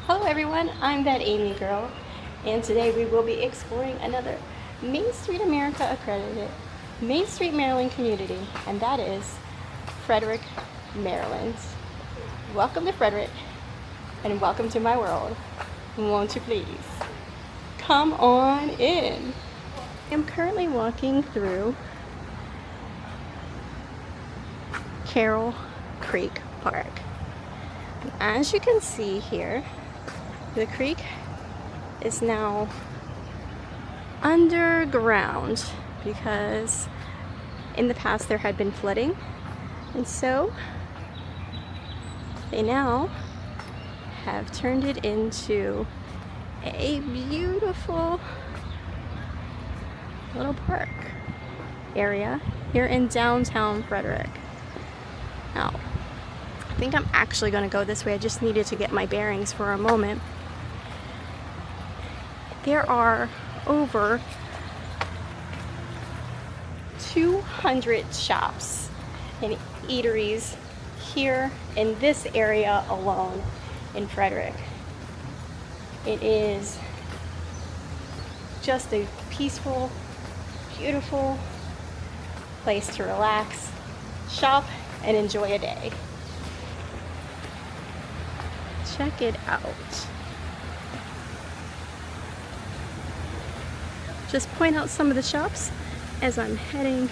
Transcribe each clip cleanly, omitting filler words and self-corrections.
Hello everyone, I'm that Amy girl, and today we will be exploring another Main Street America accredited Main Street Maryland community, and that is Frederick, Maryland. Welcome to Frederick, and welcome to my world. Won't you please come on in? I'm currently walking through Carroll Creek Park. As you can see here, the creek is now underground because in the past there had been flooding, and so they now have turned it into a beautiful little park area here in downtown Frederick. Now, I think I'm actually going to go this way. I just needed to get my bearings for a moment. There are over 200 shops and eateries here in this area alone in Frederick. It is just a peaceful, beautiful place to relax, shop, and enjoy a day. Check it out. Just point out some of the shops as I'm heading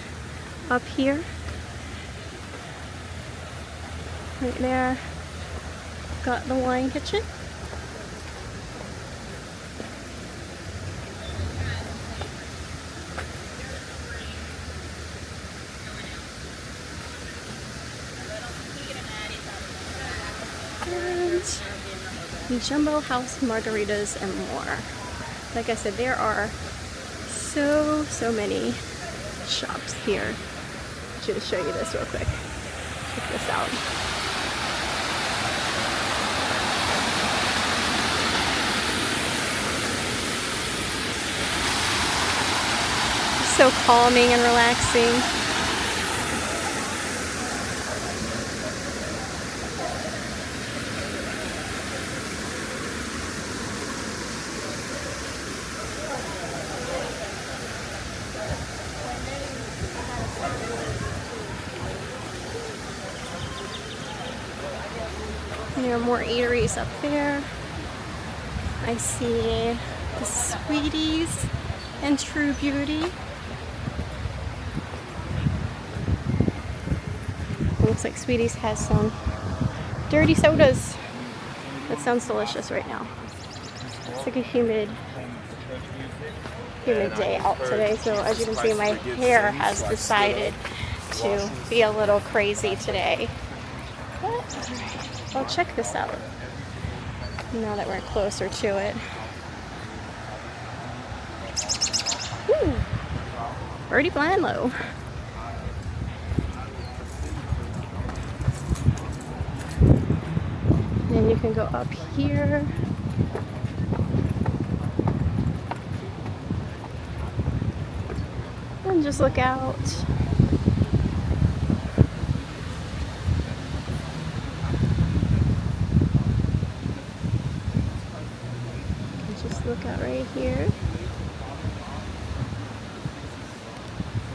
up here. Right there, got the wine kitchen. And Jumbo House margaritas and more. Like I said, there are so many shops here. Just show you this real quick. Check this out. So calming and relaxing. There are more eateries up there. I see the Sweeties and True Beauty. Looks like Sweeties has some dirty sodas. That sounds delicious right now. It's like a humid day out today, so as you can see, my hair has decided to be a little crazy today. But, well, check this out. Now that we're closer to it. Ooh, birdie flying low. Then you can go up here. And just look out. Just look out right here.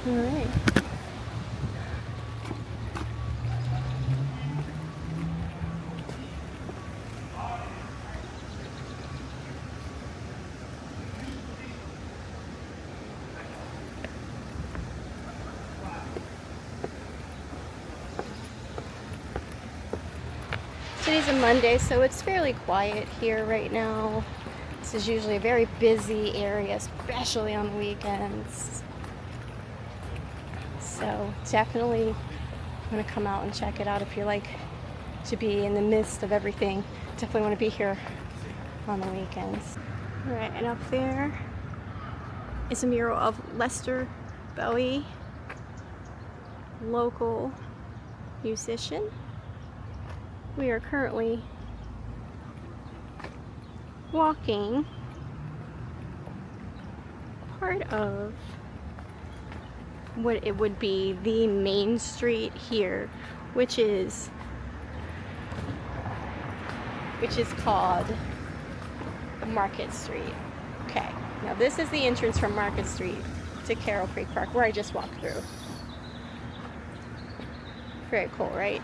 All right. Today's a Monday, so it's fairly quiet here right now. This is usually a very busy area, especially on the weekends. So definitely want to come out and check it out if you like to be in the midst of everything. Definitely want to be here on the weekends. All right, and up there is a mural of Lester Bowie, local musician. We are currently walking part of what it would be the main street here, which is called Market Street. Okay, now this is the entrance from Market Street to Carroll Creek Park, where I just walked through. Very cool, right?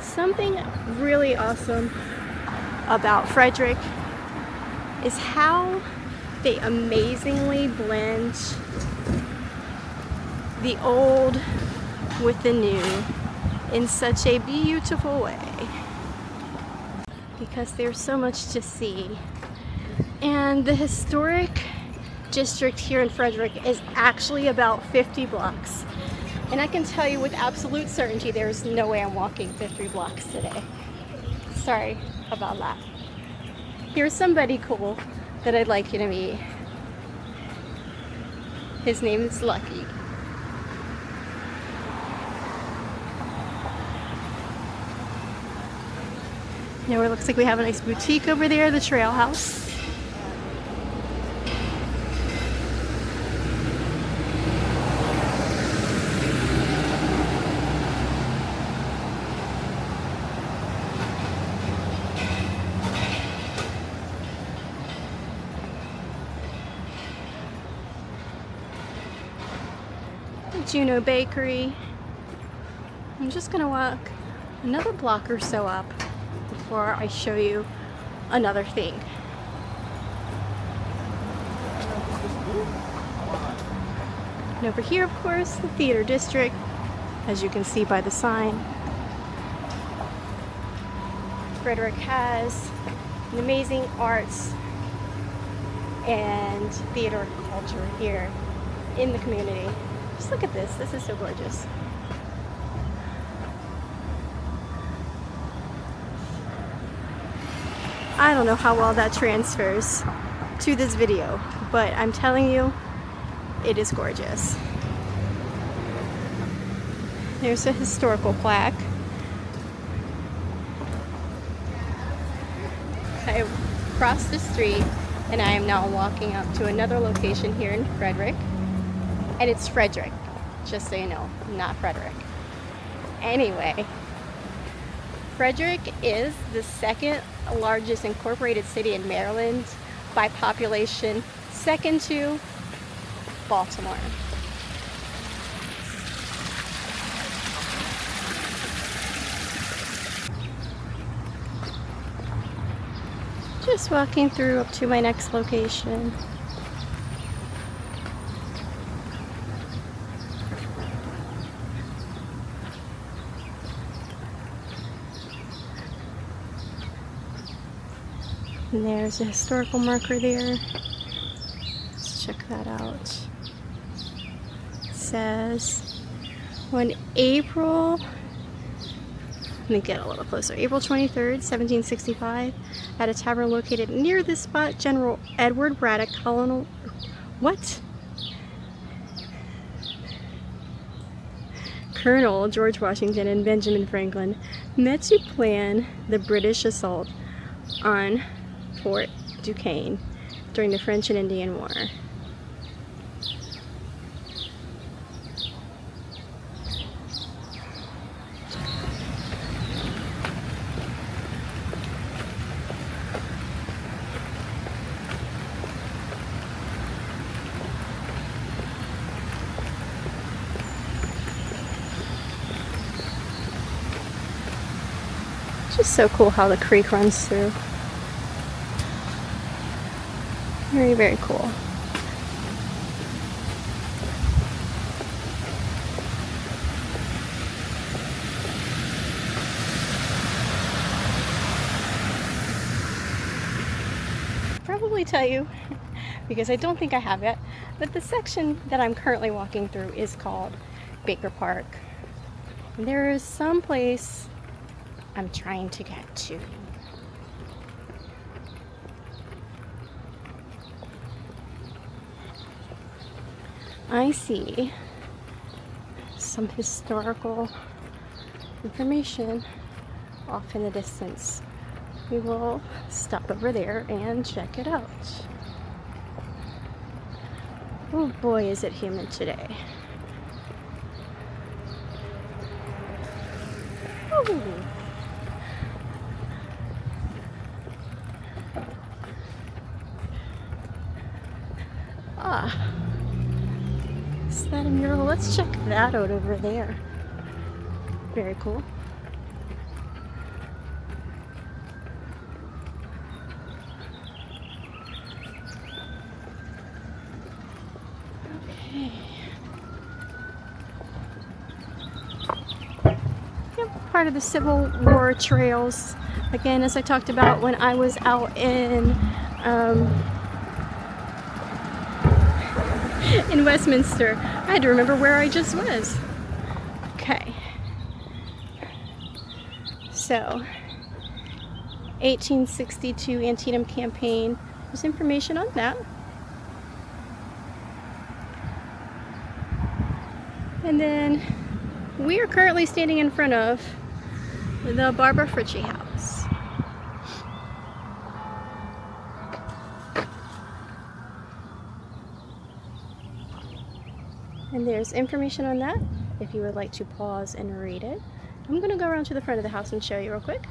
Something really awesome about Frederick is how they amazingly blend the old with the new in such a beautiful way, because there's so much to see. And the historic district here in Frederick is actually about 50 blocks. And I can tell you with absolute certainty there's no way I'm walking 50 blocks today. Sorry about that. Here's somebody cool that I'd like you to meet. His name is Lucky. Now it looks like we have a nice boutique over there, the Trail House. Juno Bakery. I'm just gonna walk another block or so up before I show you another thing. And over here, of course, the theater district, as you can see by the sign. Frederick has an amazing arts and theater culture here in the community. Just look at this. This is so gorgeous. I don't know how well that transfers to this video, but I'm telling you, it is gorgeous. There's a historical plaque. I crossed the street and I am now walking up to another location here in Frederick. And it's Frederick, just so you know, not Frederick. Anyway, Frederick is the second largest incorporated city in Maryland by population, second to Baltimore. Just walking through up to my next location. And there's a historical marker there. Let's check that out. It says on April, let me get a little closer, April 23rd, 1765, at a tavern located near this spot, General Edward Braddock, Colonel George Washington and Benjamin Franklin met to plan the British assault on Fort Duquesne during the French and Indian War. Just so cool how the creek runs through. Very, very cool. Probably tell you, because I don't think I have yet, that the section that I'm currently walking through is called Baker Park. And there is some place I'm trying to get to. I see some historical information off in the distance. We will stop over there and check it out. Oh boy, is it humid today. Ooh. Ah, is that a mural? Let's check that out over there. Very cool. Okay. Yep, part of the Civil War trails. Again, as I talked about when I was out in Westminster, I had to remember where I just was. Okay. So, 1862 Antietam campaign. There's information on that. And then we are currently standing in front of the Barbara Fritchie house. And there's information on that if you would like to pause and read it. I'm going to go around to the front of the house and show you real quick.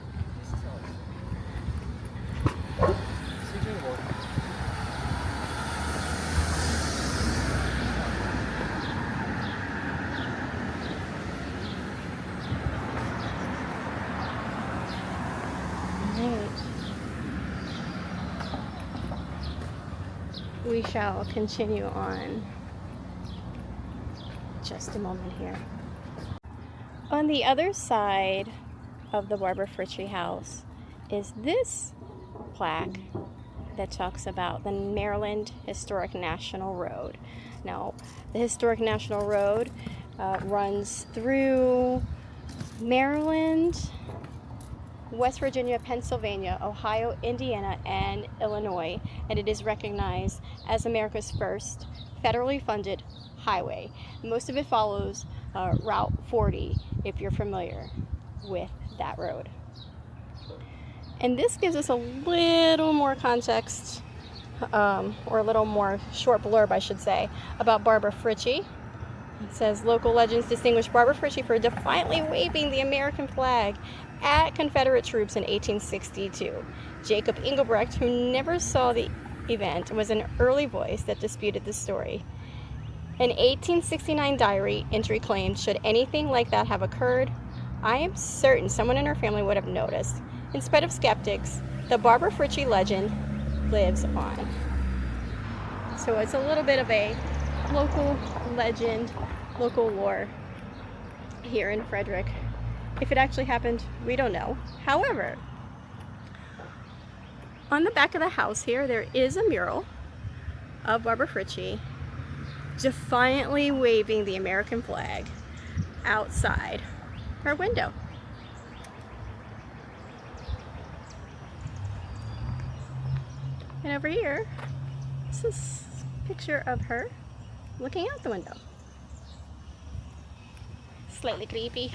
We shall continue on just a moment here. On the other side of the Barbara Fritchie house is this plaque that talks about the Maryland Historic National Road. Now, the Historic National Road runs through Maryland, West Virginia, Pennsylvania, Ohio, Indiana, and Illinois, and it is recognized as America's first federally funded highway. Most of it follows Route 40, if you're familiar with that road. And this gives us a little more context, or a little more short blurb, I should say, about Barbara Fritchie. It says, local legends distinguish Barbara Fritchie for defiantly waving the American flag at Confederate troops in 1862. Jacob Engelbrecht, who never saw the event, was an early voice that disputed the story. An 1869 diary entry claimed, should anything like that have occurred, I am certain someone in her family would have noticed. In spite of skeptics, the Barbara Fritchie legend lives on. So it's a little bit of a local legend, local lore here in Frederick. If it actually happened, we don't know. However, on the back of the house here, there is a mural of Barbara Fritchie defiantly waving the American flag outside her window. And over here, this is a picture of her looking out the window. Slightly creepy.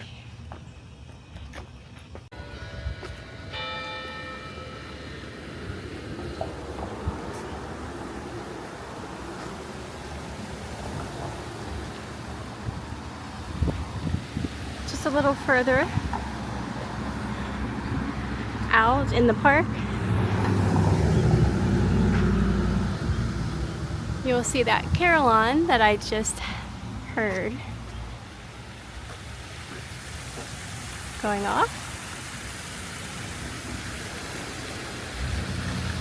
Just a little further out in the park, you'll see that carillon that I just heard going off.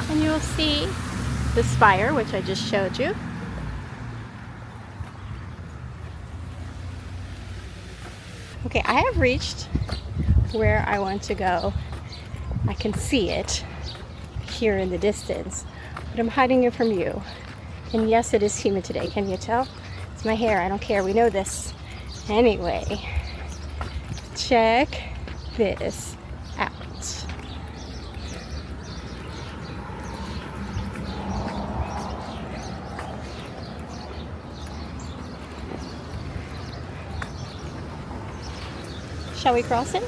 And you'll see the spire, which I just showed you. Okay, I have reached where I want to go. I can see it here in the distance, but I'm hiding it from you. And yes, it is humid today. Can you tell? It's my hair. I don't care. We know this. Anyway, check this out. Shall we cross it?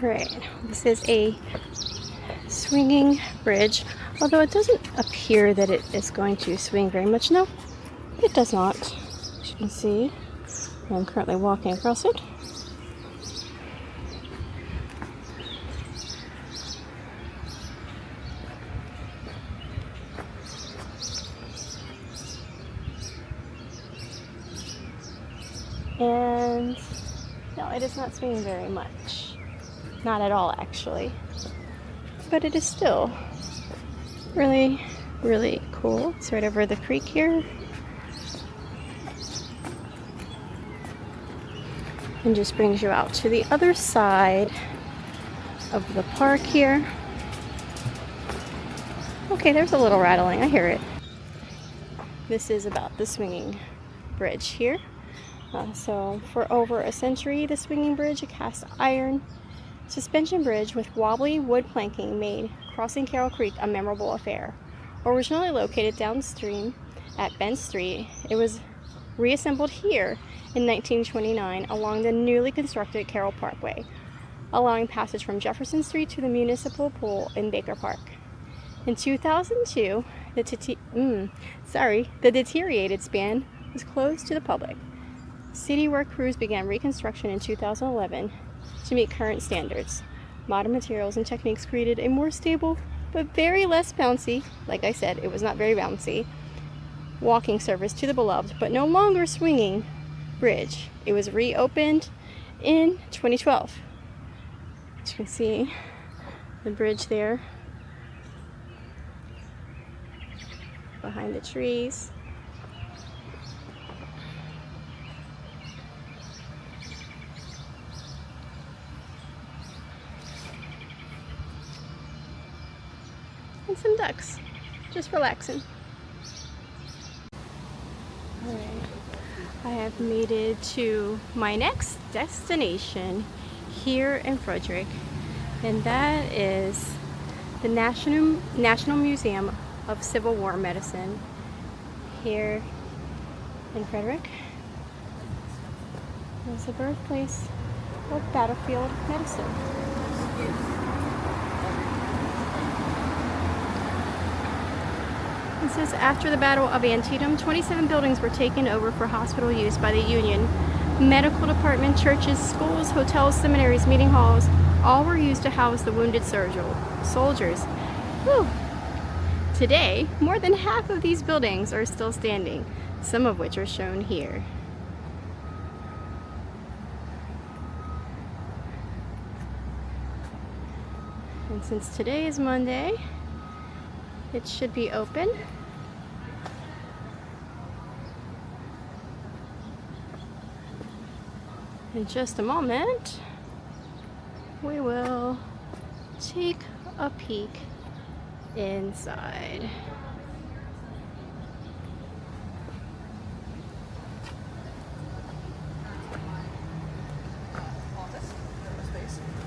Right, this is a swinging bridge, although it doesn't appear that it is going to swing very much. No, It does not. As you can see, I'm currently walking across it. And no, it is not swinging very much. Not at all, actually. But it is still really, really cool. It's right over the creek here. And just brings you out to the other side of the park here. Okay, there's a little rattling. I hear it. This is about the swinging bridge here. So for over a century, the swinging bridge, a cast iron suspension bridge with wobbly wood planking, made crossing Carroll Creek a memorable affair. Originally located downstream at Bent Street, it was reassembled here in 1929 along the newly constructed Carroll Parkway, allowing passage from Jefferson Street to the municipal pool in Baker Park. In 2002, the deteriorated span was closed to the public. City work crews began reconstruction in 2011 to meet current standards. Modern materials and techniques created a more stable but very less bouncy, like I said, it was not very bouncy, walking surface to the beloved but no longer swinging bridge. It was reopened in 2012. As you can see, the bridge there behind the trees. And some ducks, just relaxing. Alright, I have made it to my next destination here in Frederick, and that is the National Museum of Civil War Medicine here in Frederick. It's the birthplace of battlefield medicine. It says after the Battle of Antietam, 27 buildings were taken over for hospital use by the Union. Medical department, churches, schools, hotels, seminaries, meeting halls, all were used to house the wounded soldiers. Whew. Today, more than half of these buildings are still standing, some of which are shown here. And since today is Monday, it should be open. In just a moment, we will take a peek inside.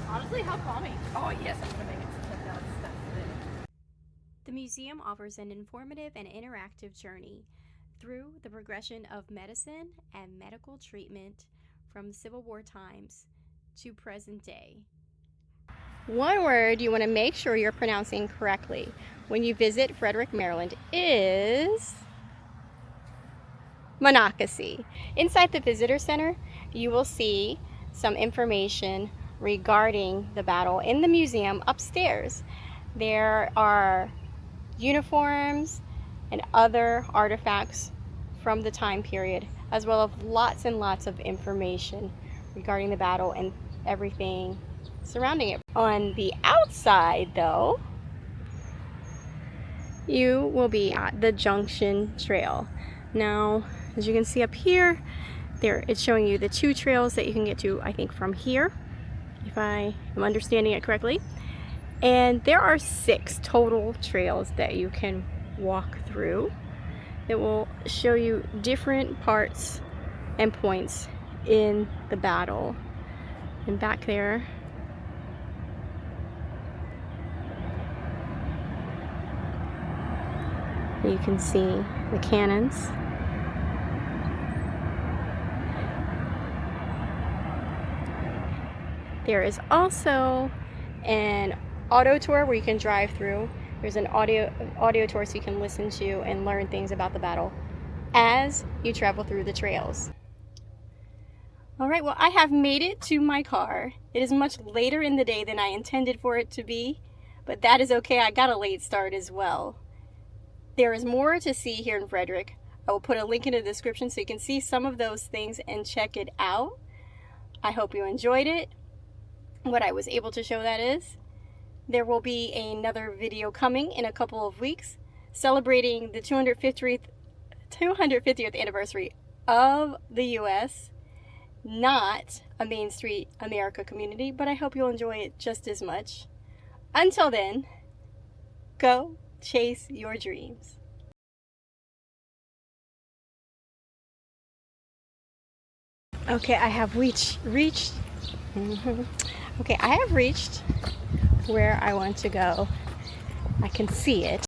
Honestly, how calming. Oh yes, I'm gonna make it. The museum offers an informative and interactive journey through the progression of medicine and medical treatment from Civil War times to present day. One word you want to make sure you're pronouncing correctly when you visit Frederick, Maryland is Monocacy. Inside the visitor center, you will see some information regarding the battle. In the museum upstairs, there are uniforms and other artifacts from the time period, as well as lots and lots of information regarding the battle and everything surrounding it. On the outside, though, you will be at the Junction Trail. Now, as you can see up here, there it's showing you the two trails that you can get to, I think, from here, if I am understanding it correctly. And there are 6 total trails that you can walk through that will show you different parts and points in the battle. And back there, you can see the cannons. There is also an auto tour where you can drive through. There's an audio tour so you can listen to and learn things about the battle as you travel through the trails. All right, well, I have made it to my car. It is much later in the day than I intended for it to be, but that is okay. I got a late start as well. There is more to see here in Frederick. I will put a link in the description so you can see some of those things and check it out. I hope you enjoyed it. What I was able to show, that is. There will be another video coming in a couple of weeks celebrating the 250th anniversary of the U.S. Not a Main Street America community, but I hope you'll enjoy it just as much. Until then, go chase your dreams. Okay, I have reached where I want to go. I can see it.